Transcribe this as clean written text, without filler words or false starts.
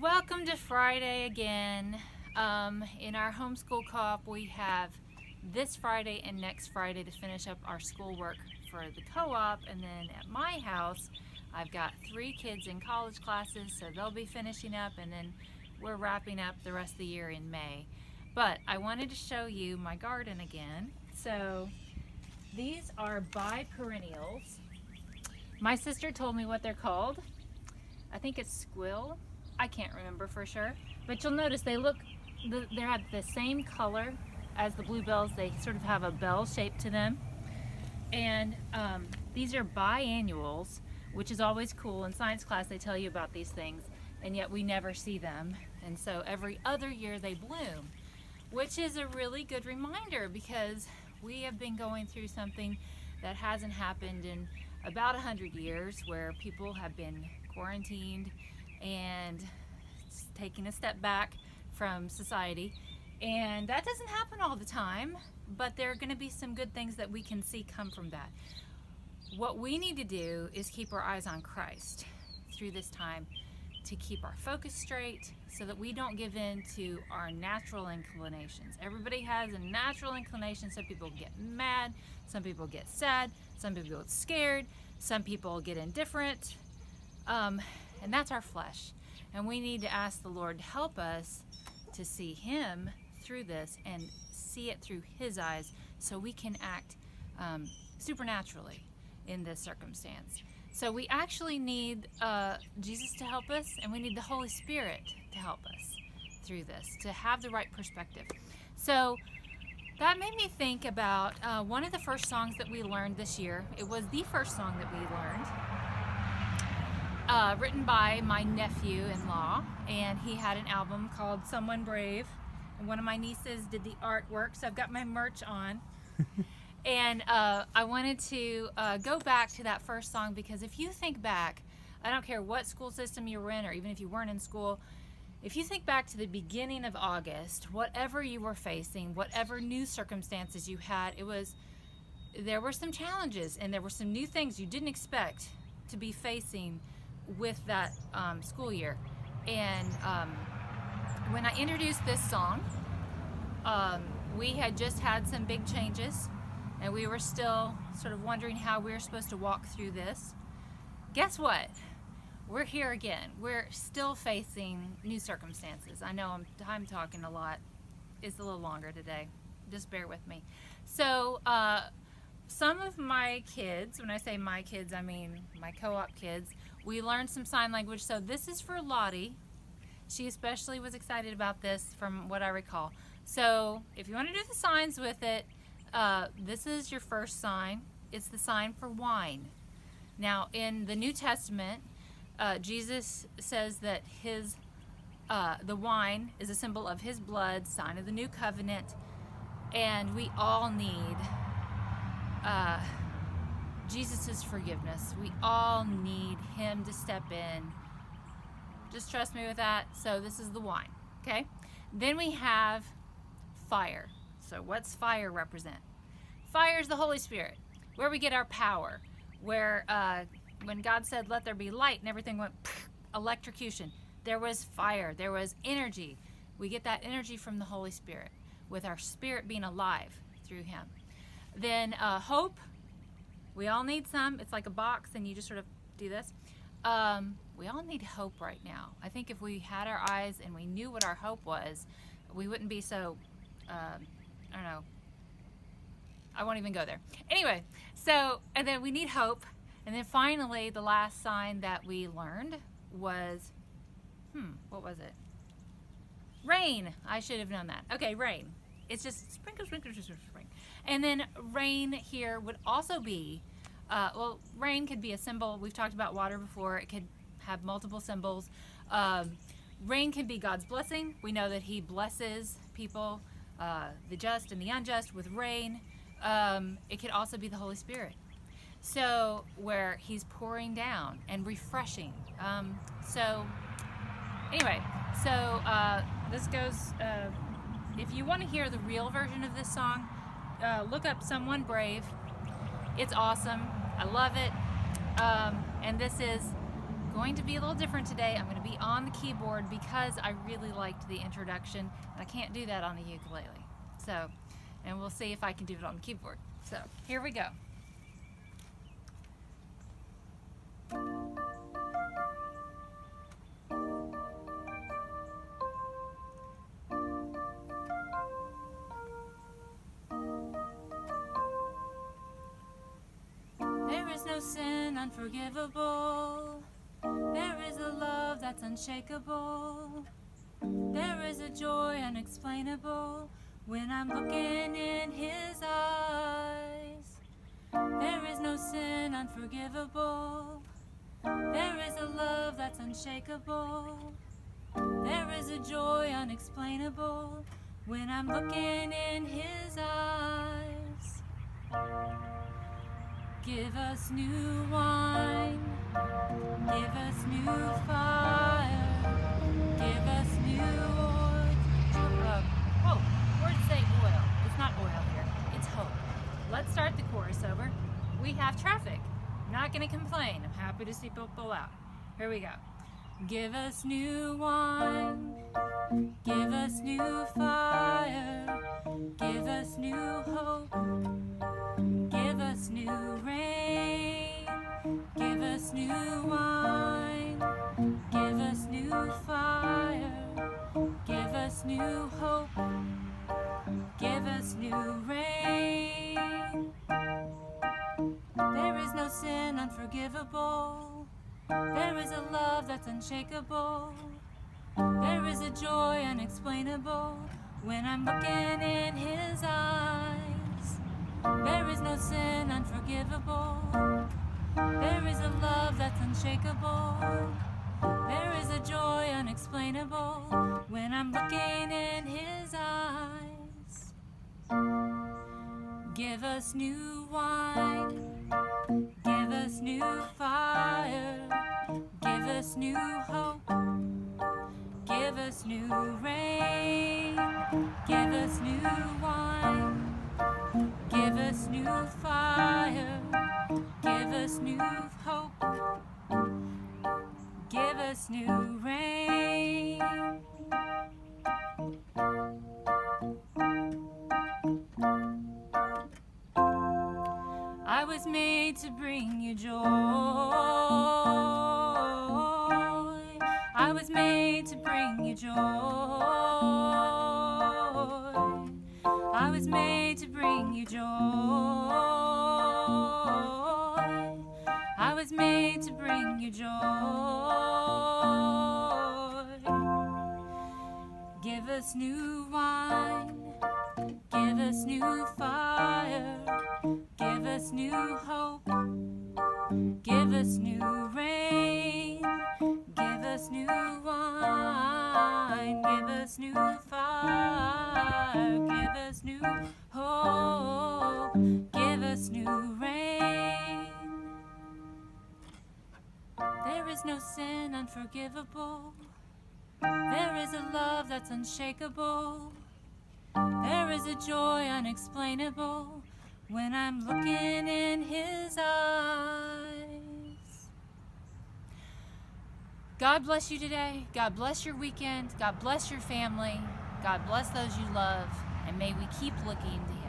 Welcome to Friday again. In our homeschool co-op, we have this Friday and next Friday to finish up our schoolwork for the co-op, and then at my house, I've got 3 kids in college classes, so they'll be finishing up, and then we're wrapping up the rest of the year in May. But I wanted to show you my garden again. So these are biperennials. My sister told me what they're called. I think it's squill. I can't remember for sure, but you'll notice they have the same color as the bluebells. They sort of have a bell shape to them, and these are biannuals, which is always cool. In science class they tell you about these things, and yet we never see them, and so every other year they bloom, which is a really good reminder because we have been going through something that hasn't happened in about 100 years, where people have been quarantined and taking a step back from society, and that doesn't happen all the time, but there are going to be some good things that we can see come from that. What we need to do is keep our eyes on Christ through this time, to keep our focus straight so that we don't give in to our natural inclinations. Everybody has a natural inclination. Some people get mad, some people get sad, some people get scared, some people get indifferent, and that's our flesh. And we need to ask the Lord to help us to see Him through this and see it through His eyes, so we can act supernaturally in this circumstance. So we actually need Jesus to help us, and we need the Holy Spirit to help us through this, to have the right perspective. So that made me think about one of the first songs that we learned this year. It was the first song that we learned, written by my nephew-in-law, and he had an album called Someone Brave, and one of my nieces did the artwork, so I've got my merch on. And I wanted to go back to that first song, because if you think back, I don't care what school system you were in, or even if you weren't in school, if you think back to the beginning of August, whatever you were facing, whatever new circumstances you had, there were some challenges, and there were some new things you didn't expect to be facing with that school year. And when I introduced this song, we had just had some big changes, and we were still sort of wondering how we were supposed to walk through this. Guess what? We're here again. We're still facing new circumstances. I know I'm talking a lot. It's a little longer today. Just bear with me. So some of my kids, when I say my kids, I mean my co-op kids, we learned some sign language. So this is for Lottie. She especially was excited about this from what I recall. So if you want to do the signs with it, this is your first sign. It's the sign for wine. Now in the New Testament, Jesus says that the wine is a symbol of His blood, sign of the new covenant, and we all need Jesus' forgiveness. We all need Him to step in. Just trust me with that. So this is the wine, okay? Then we have fire. So what's fire represent? Fire is the Holy Spirit, where we get our power, where when God said, "Let there be light," and everything went electrocution. There was fire, there was energy. We get that energy from the Holy Spirit, with our spirit being alive through Him. Then hope. We all need some. It's like a box, and you just sort of do this. We all need hope right now. I think if we had our eyes and we knew what our hope was, we wouldn't be so, I don't know. I won't even go there. Anyway, so, and then we need hope. And then finally, the last sign that we learned was, what was it? Rain. I should have known that. Okay, rain. It's just sprinkle, sprinkle, sprinkle, sprinkle. And then rain here would also be, rain could be a symbol. We've talked about water before. It could have multiple symbols. Rain can be God's blessing. We know that He blesses people, the just and the unjust, with rain. It could also be the Holy Spirit. So where He's pouring down and refreshing. Anyway, this goes, if you want to hear the real version of this song, look up Someone Brave. It's awesome. I love it. And this is going to be a little different today. I'm going to be on the keyboard because I really liked the introduction, and I can't do that on the ukulele. So, and we'll see if I can do it on the keyboard. So, here we go. There is no sin unforgivable. There is a love that's unshakable. There is a joy unexplainable when I'm looking in his eyes. There is no sin unforgivable. There is a love that's unshakable. There is a joy unexplainable when I'm looking in his eyes. Give us new wine, give us new fire, give us new oil. Where'd it say oil? It's not oil here, it's hope. Let's start the chorus over. We have traffic. I'm not gonna complain. I'm happy to see people out. Here we go. Give us new wine, give us new fire, give us new hope, give us new rain, give us new wine, give us new fire, give us new hope, give us new rain. There is no sin unforgivable. There is a love that's unshakable. There is a joy unexplainable when I'm looking in his eyes. There is no sin unforgivable. There is a love that's unshakable. There is a joy unexplainable when I'm looking in his eyes. Give us new wine, give us new fire, give us new hope, give us new rain, give us new wine, give us new fire, give us new hope, give us new rain. I was made to bring you joy. I was made to bring you joy. I was made to bring you joy. I was made to bring you joy. Give us new wine, give us new fire, give us new hope, give us new rain, give us new wine, give us new fire, give us new hope, give us new rain. There is no sin unforgivable. There is a love that's unshakable. There is a joy unexplainable when I'm looking in his eyes. God bless you today. God bless your weekend. God bless your family. God bless those you love. And may we keep looking to him.